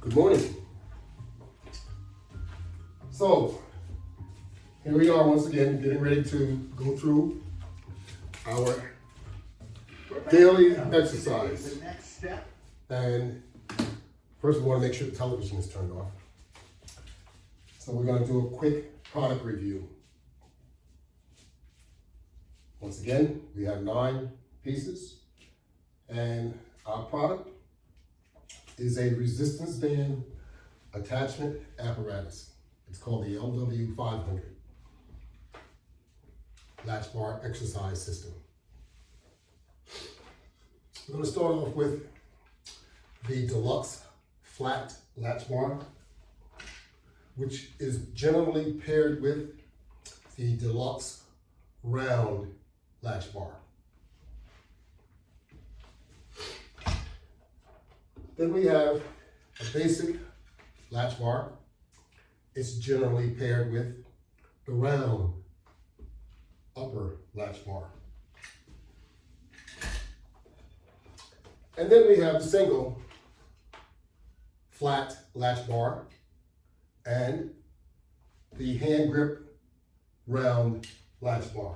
Good morning. So, here we are once again, getting ready to go through our daily exercise. The next step. And first we want to make sure the television is turned off. So we're going to do a quick product review. Once again, we have 9 pieces, and our product is a resistance band attachment apparatus. It's called the LW500 Latch Bar Exercise System. We're going to start off with the deluxe flat latch bar, which is generally paired with the deluxe round latch bar. Then we have a basic latch bar. It's generally paired with the round upper latch bar. And then we have the single flat latch bar and the hand grip round latch bar.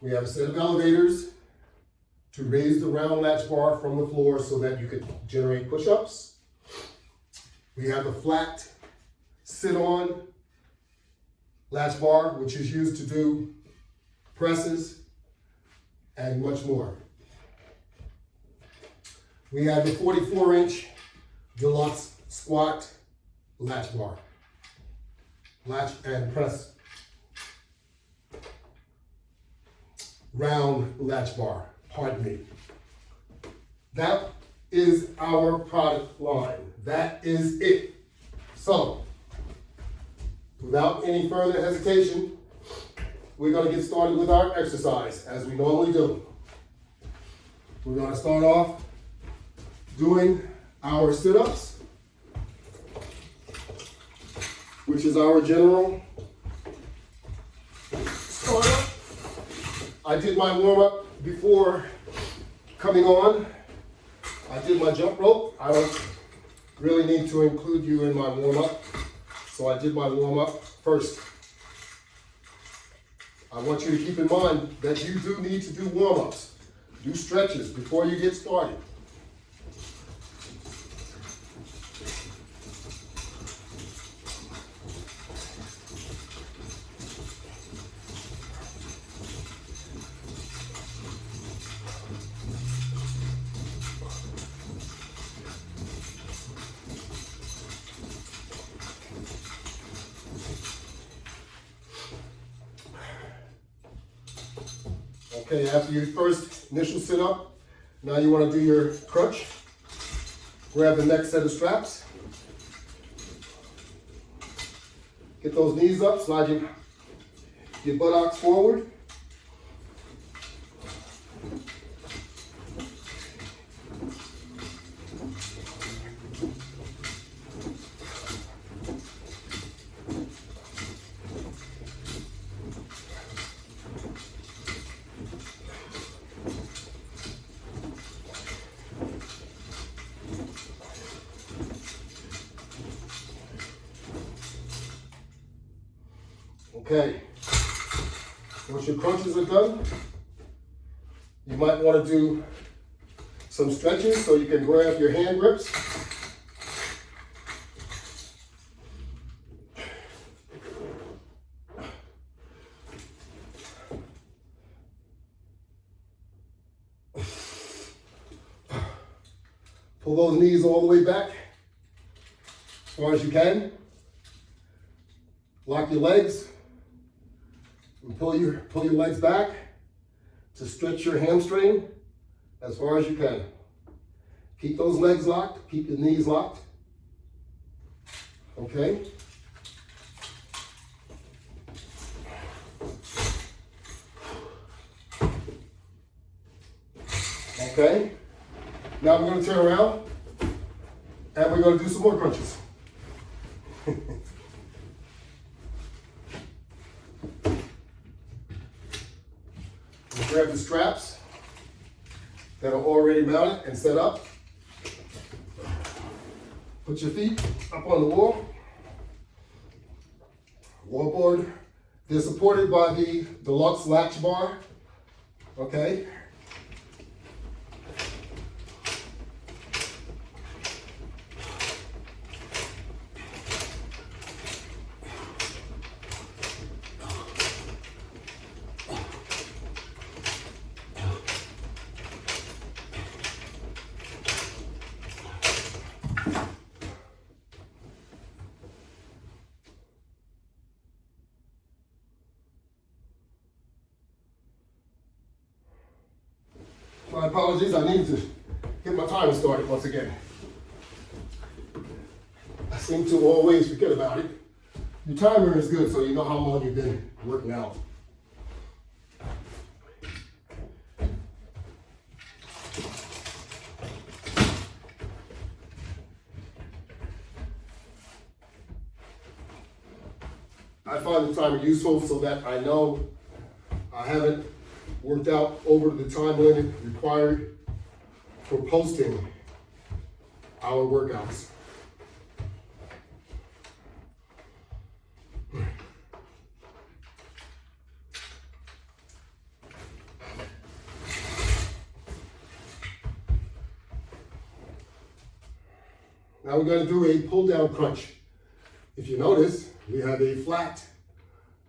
We have a set of elevators to raise the round latch bar from the floor so that you could generate push-ups. We have a flat sit-on latch bar, which is used to do presses and much more. We have the 44-inch deluxe squat latch bar, latch and press round latch bar. Pardon me. That is our product line. That is it. So, without any further hesitation, we're going to get started with our exercise as we normally do. We're going to start off doing our sit-ups, which is our general startup. I did my warm-up before coming on. I did my jump rope. I don't really need to include you in my warm-up, so I did my warm-up first. I want you to keep in mind that you do need to do warm-ups, do stretches before you get started. Okay, after your first initial sit-up, now you want to do your crunch. Grab the next set of straps. Get those knees up, slide your buttocks forward. Okay, once your crunches are done, you might want to do some stretches so you can grab your hand grips. Pull those knees all the way back as far as you can. Lock your legs. And pull your legs back to stretch your hamstring as far as you can. Keep those legs locked, keep your knees locked. Okay? Okay? Now we're going to turn around and we're going to do some more crunches. Grab the straps that are already mounted and set up. Put your feet up on the wall. Wallboard. They're supported by the deluxe latch bar. Okay. My apologies, I need to get my timer started once again. I seem to always forget about it. Your timer is good so you know how long you've been working out. I find the timer useful so that I know I haven't worked out over the time limit required for posting our workouts. Now we're going to do a pull down crunch. If you notice, we have a flat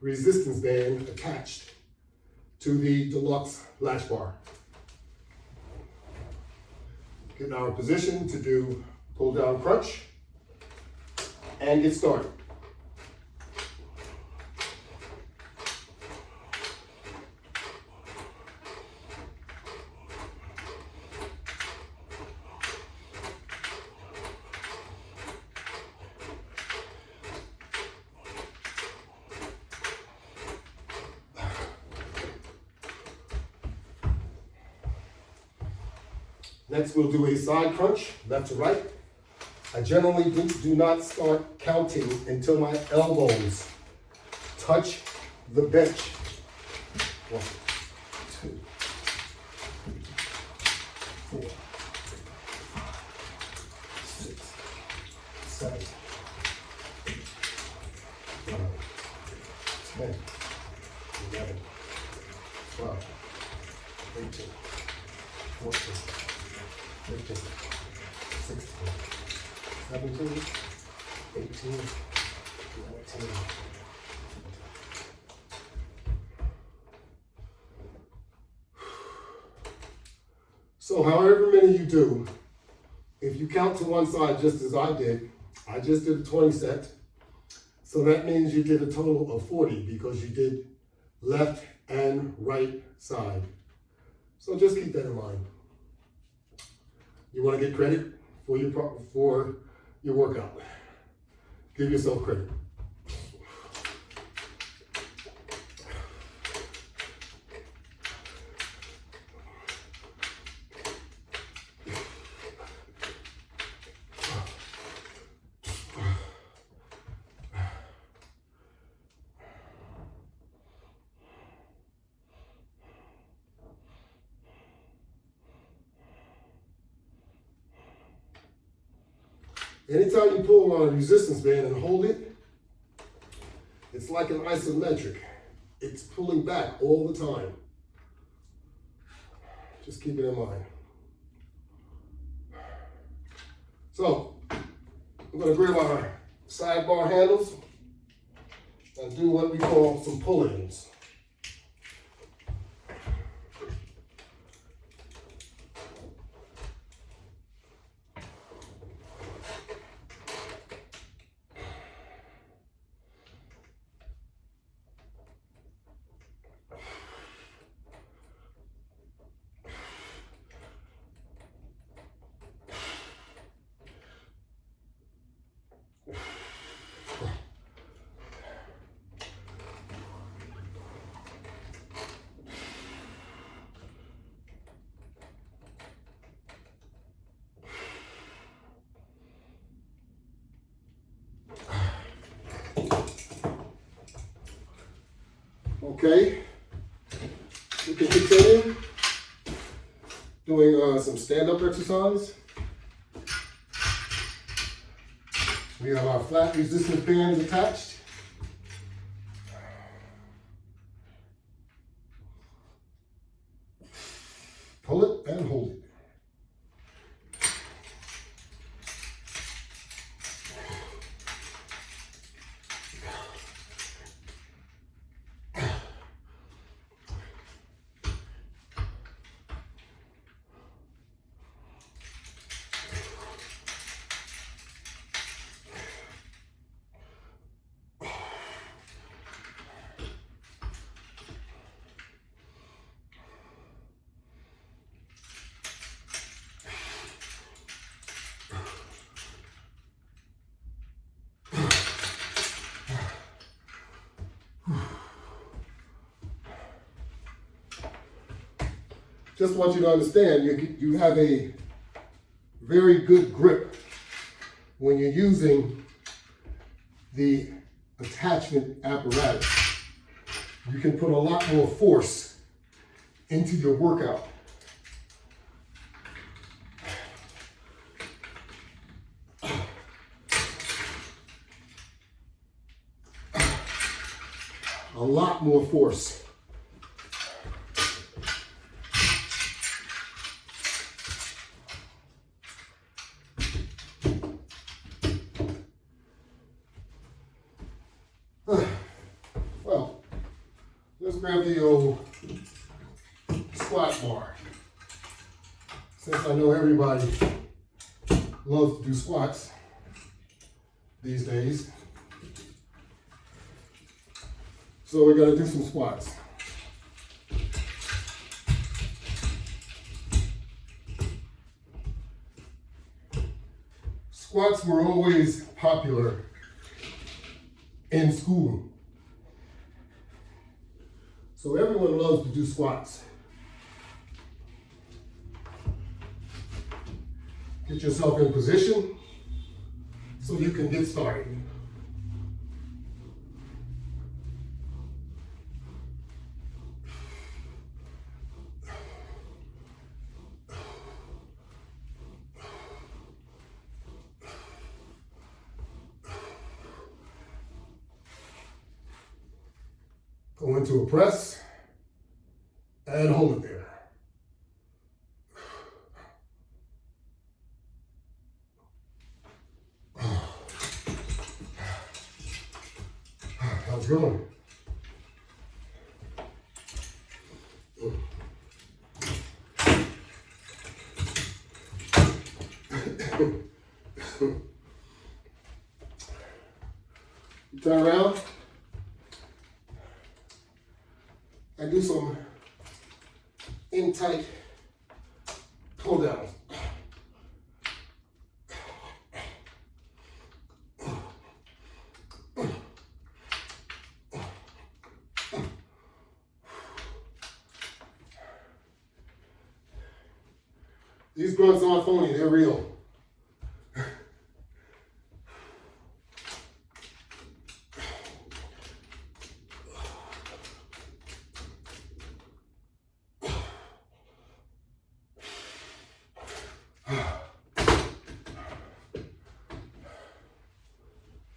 resistance band attached to the deluxe latch bar. Get in our position to do pull down crunch and get started. Next, we'll do a side crunch, left to right. I generally do not start counting until my elbows touch the bench. 1, 2, 3, 4, 6, 7, 8, 9, 10, 11, 12, 13, 14, 15, 16, 17, 18, 19. So however many you do, if you count to one side just as I just did a 20 set. So that means you did a total of 40 because you did left and right side. So just keep that in mind. You want to get credit for your workout. Give yourself credit. Anytime you pull on a resistance band and hold it, it's like an isometric. It's pulling back all the time. Just keep it in mind. So, I'm going to grab our sidebar handles and do what we call some pull-ins. Okay, we can continue doing some stand-up exercise. We have our flat resistance bands attached. Pull it and hold it. Just want you to understand, you have a very good grip when you're using the attachment apparatus. You can put a lot more force into your workout. A lot more force. Well, let's grab the old squat bar. Since I know everybody loves to do squats these days. So we're gonna do some squats. Squats were always popular in school. So everyone loves to do squats. Get yourself in position so you can get started. Go into a press and hold it there. How's it going? You turn around and do some in tight pull downs. These grunts aren't phony, they're real.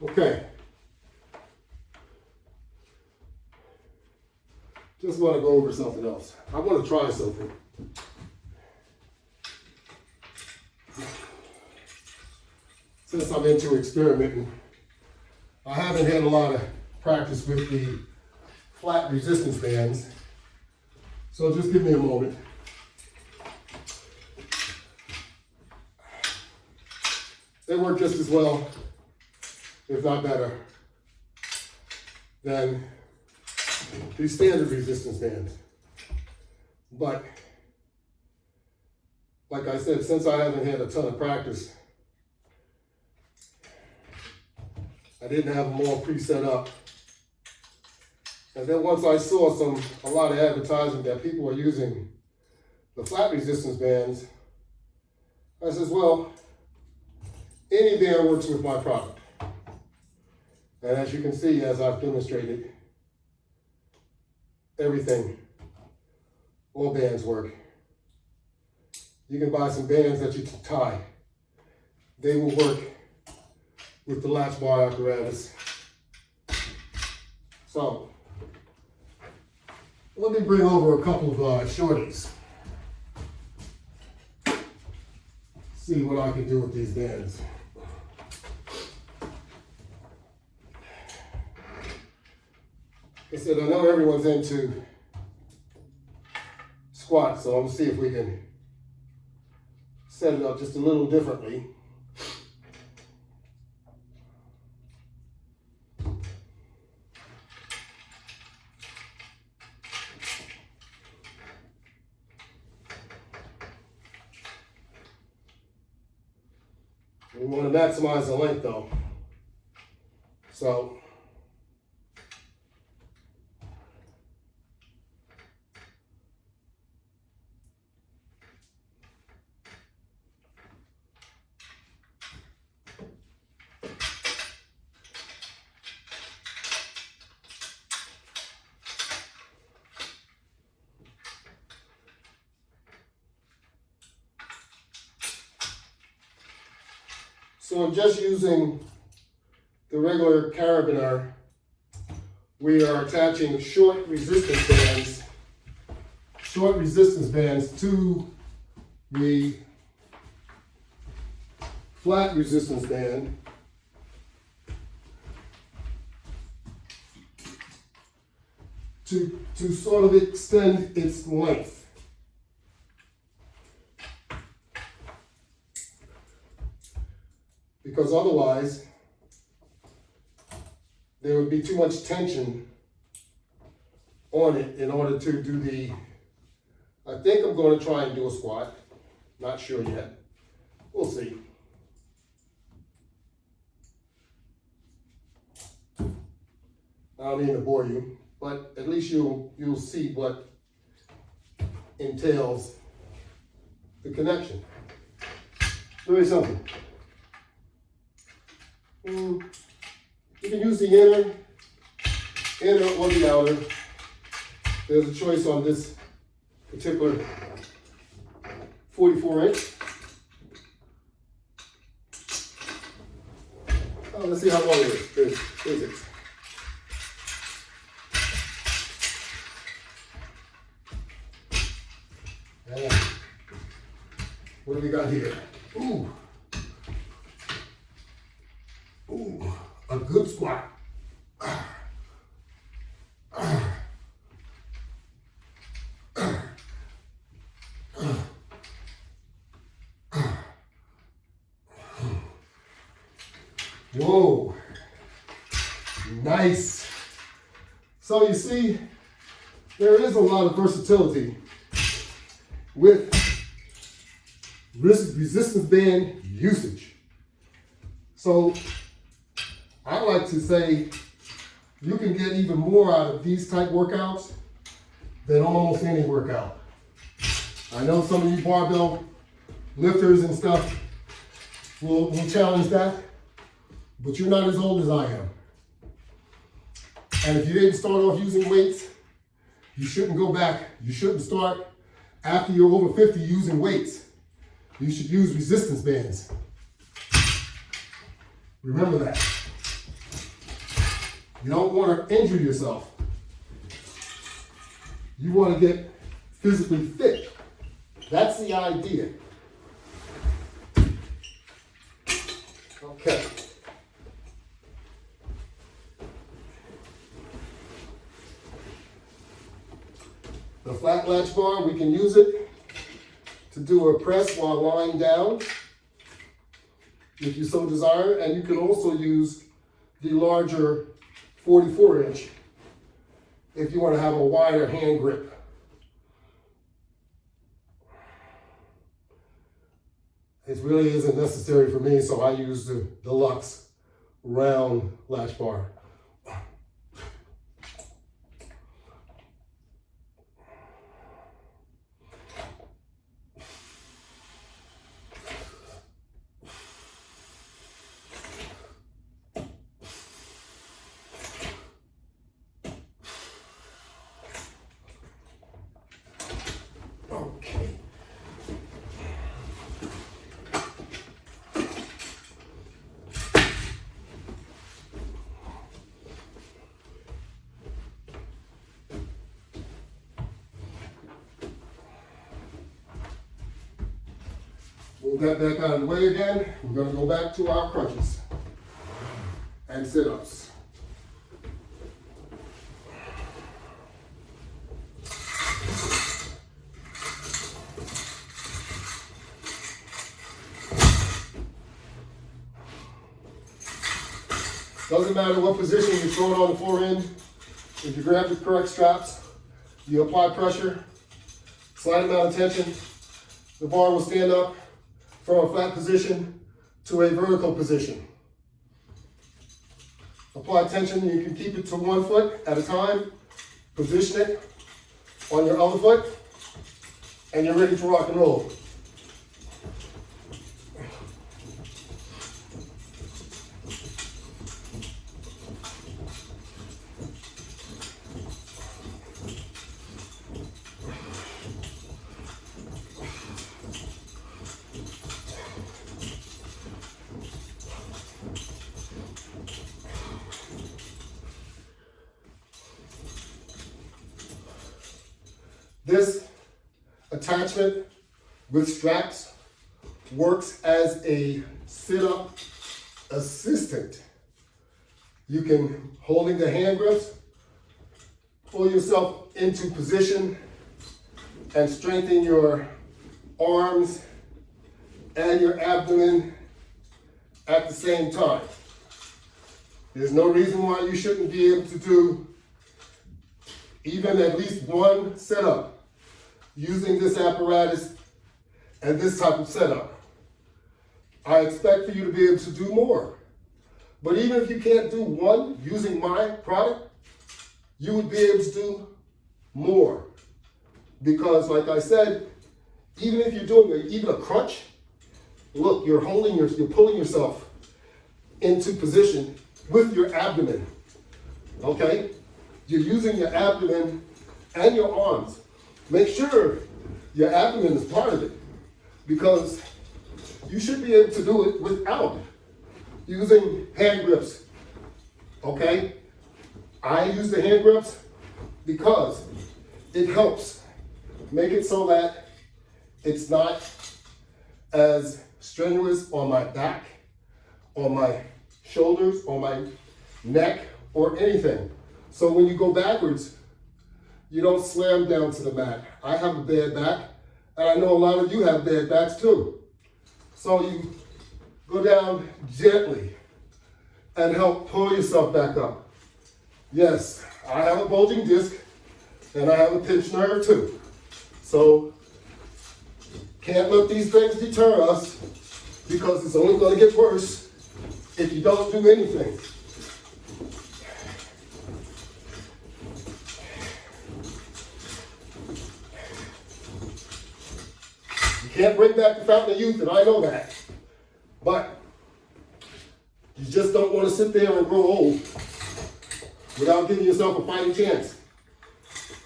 Okay. Just want to go over something else. I want to try something. Since I'm into experimenting, I haven't had a lot of practice with the flat resistance bands. So just give me a moment. They work just as well, if not better, than these standard resistance bands. But, like I said, since I haven't had a ton of practice, I didn't have them all pre-set up. And then once I saw a lot of advertising that people are using the flat resistance bands, I says, well, any band works with my product. And as you can see, as I've demonstrated, everything, all bands work. You can buy some bands that you can tie. They will work with the latch bar apparatus. So, let me bring over a couple of shorties. See what I can do with these bands. I said, I know everyone's into squats, so I'm gonna see if we can set it up just a little differently. We want to maximize the length though. So I'm just using the regular carabiner. We are attaching short resistance bands to the flat resistance band. To sort of extend its length. Because otherwise, there would be too much tension on it in order to do the, I think I'm going to try and do a squat. Not sure yet. We'll see. I don't mean to bore you, but at least you'll see what entails the connection. Very simple. You can use the inner or the outer. There's a choice on this particular 44-inch. Oh, let's see how long it is. Here's it. And what do we got here? Ooh. Ooh, a good squat. Whoa, nice. So you see, there is a lot of versatility with resistance band usage. So I like to say you can get even more out of these type workouts than almost any workout. I know some of you barbell lifters and stuff will challenge that, but you're not as old as I am. And if you didn't start off using weights, you shouldn't go back. You shouldn't start after you're over 50 using weights. You should use resistance bands. Remember that. You don't want to injure yourself. You want to get physically fit. That's the idea. Okay. The flat latch bar, we can use it to do a press while lying down, if you so desire, and you can also use the larger 44-inch if you want to have a wider hand grip. It really isn't necessary for me, so I use the deluxe round latch bar. Move that back out of the way again. We're going to go back to our crunches and sit-ups. Doesn't matter what position you throw it on the floor in. If you grab the correct straps, you apply pressure, slight amount of tension, the bar will stand up from a flat position to a vertical position. Apply tension, you can keep it to 1 foot at a time, position it on your other foot, and you're ready to rock and roll. This attachment with straps works as a sit-up assistant. You can, holding the hand grips, pull yourself into position and strengthen your arms and your abdomen at the same time. There's no reason why you shouldn't be able to do even at least one setup using this apparatus and this type of setup. I expect for you to be able to do more. But even if you can't do one using my product, you would be able to do more. Because like I said, even if you're doing even a crunch, look, you're pulling yourself into position with your abdomen, okay? You're using your abdomen and your arms. Make sure your abdomen is part of it, because you should be able to do it without using hand grips, okay? I use the hand grips because it helps make it so that it's not as strenuous on my back, on my shoulders, on my neck, or anything. So when you go backwards, you don't slam down to the mat. I have a bad back, and I know a lot of you have bad backs too. So you go down gently and help pull yourself back up. Yes, I have a bulging disc, and I have a pinched nerve too. So can't let these things deter us, because it's only going to get worse if you don't do anything. You can't bring back the fountain of youth, and I know that. But you just don't want to sit there and grow old without giving yourself a fighting chance.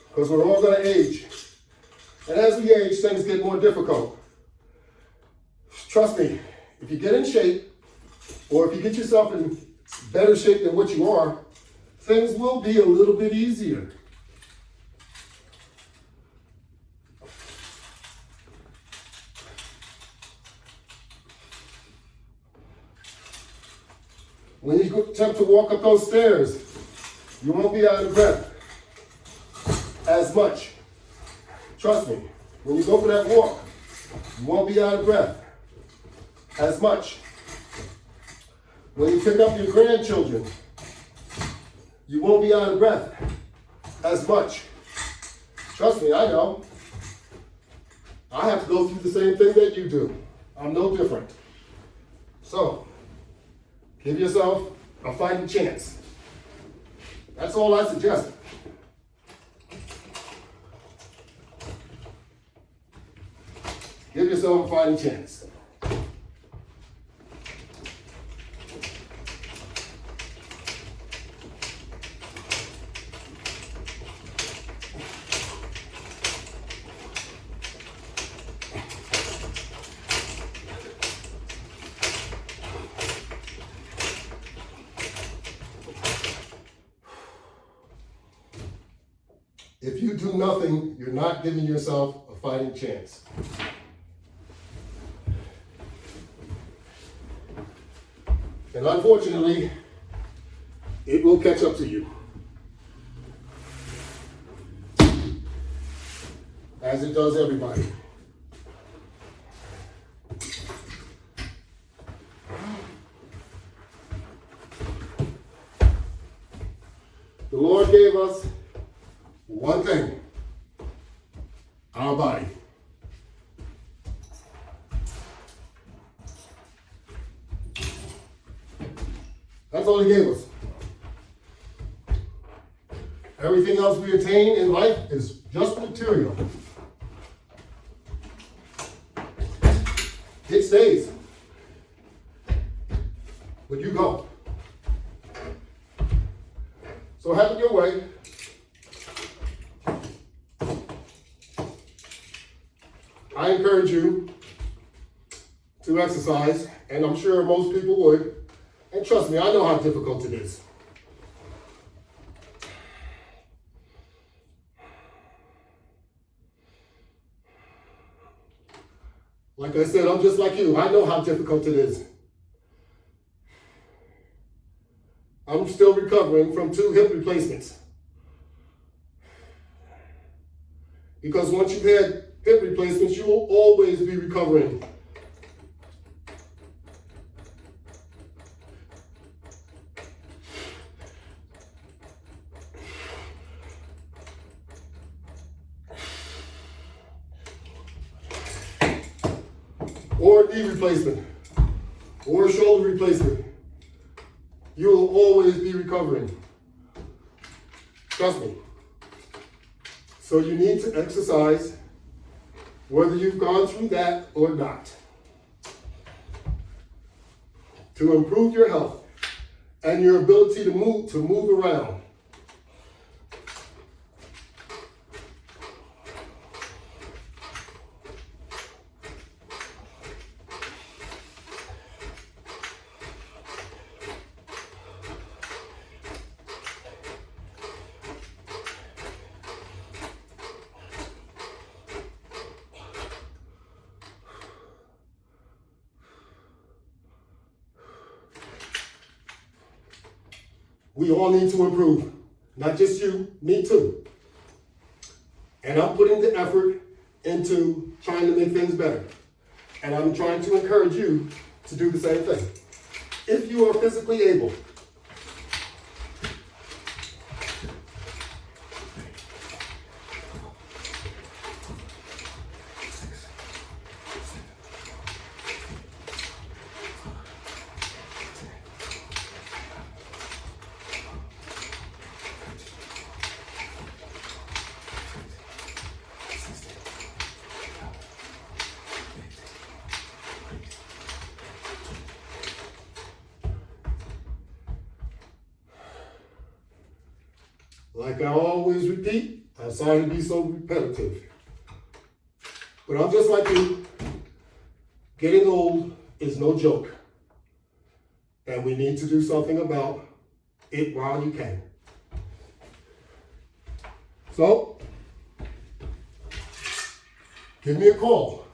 Because we're all going to age. And as we age, things get more difficult. Trust me, if you get in shape, or if you get yourself in better shape than what you are, things will be a little bit easier. When you attempt to walk up those stairs, you won't be out of breath as much. Trust me, when you go for that walk, you won't be out of breath as much. When you pick up your grandchildren, you won't be out of breath as much. Trust me, I know. I have to go through the same thing that you do. I'm no different. So, give yourself a fighting chance. That's all I suggest. Give yourself a fighting chance. If you do nothing, you're not giving yourself a fighting chance. And unfortunately, it will catch up to you. As it does everybody. The Lord gave us one thing, our body. That's all He gave us. Everything else we attain in life is just material. It stays. But you go. So have it your way. I encourage you to exercise, and I'm sure most people would. And trust me, I know how difficult it is. Like I said, I'm just like you. I know how difficult it is. I'm still recovering from 2 hip replacements. Because once you've had hip replacements, you will always be recovering. Or a knee replacement, or a shoulder replacement. You will always be recovering. Trust me. So you need to exercise, whether you've gone through that or not, to improve your health and your ability to move around. We all need to improve. Not just you, me too. And I'm putting the effort into trying to make things better. And I'm trying to encourage you to do the same thing. If you are physically able. Like I always repeat, I'm sorry to be so repetitive. But I'm just like you. Getting old is no joke. And we need to do something about it while you can. So, give me a call.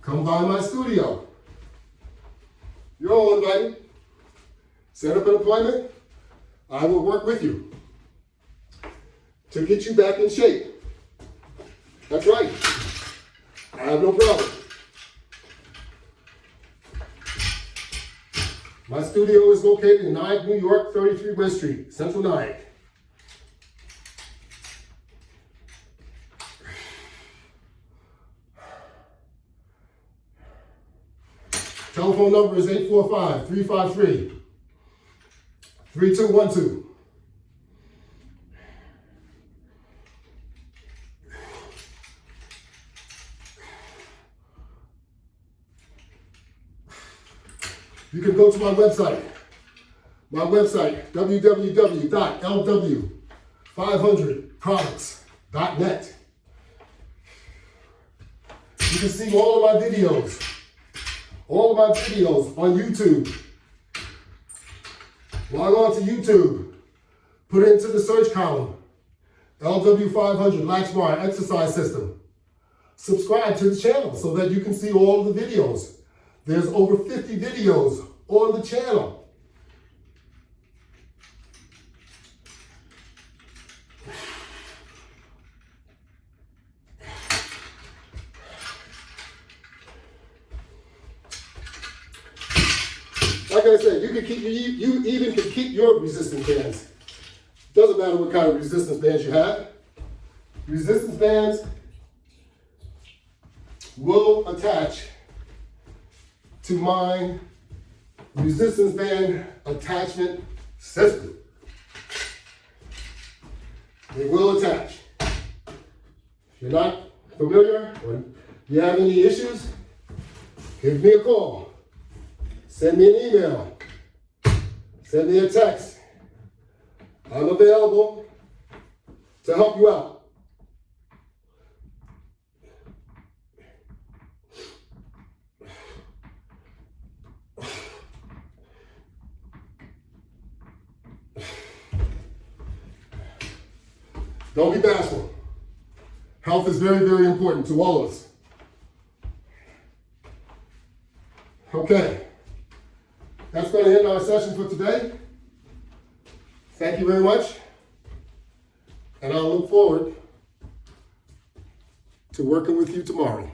Come by my studio. You're all invited. Set up an appointment. I will work with you to get you back in shape. That's right. I have no problem. My studio is located in Nyack, New York, 33 West Street, Central Nyack. Telephone number is 845-353-3212. You can go to my website, www.LW500products.net. You can see all of my videos on YouTube. Log on to YouTube, put it into the search column, LW500 Latch Bar Exercise System. Subscribe to the channel so that you can see all of the videos There's over 50 videos on the channel. Like I said, you even can keep your resistance bands. Doesn't matter what kind of resistance bands you have. Resistance bands will attach to my resistance band attachment system. They will attach. If you're not familiar or you have any issues, give me a call. Send me an email. Send me a text. I'm available to help you out. Don't be bashful. Health is very, very important to all of us. Okay. That's going to end our session for today. Thank you very much. And I'll look forward to working with you tomorrow.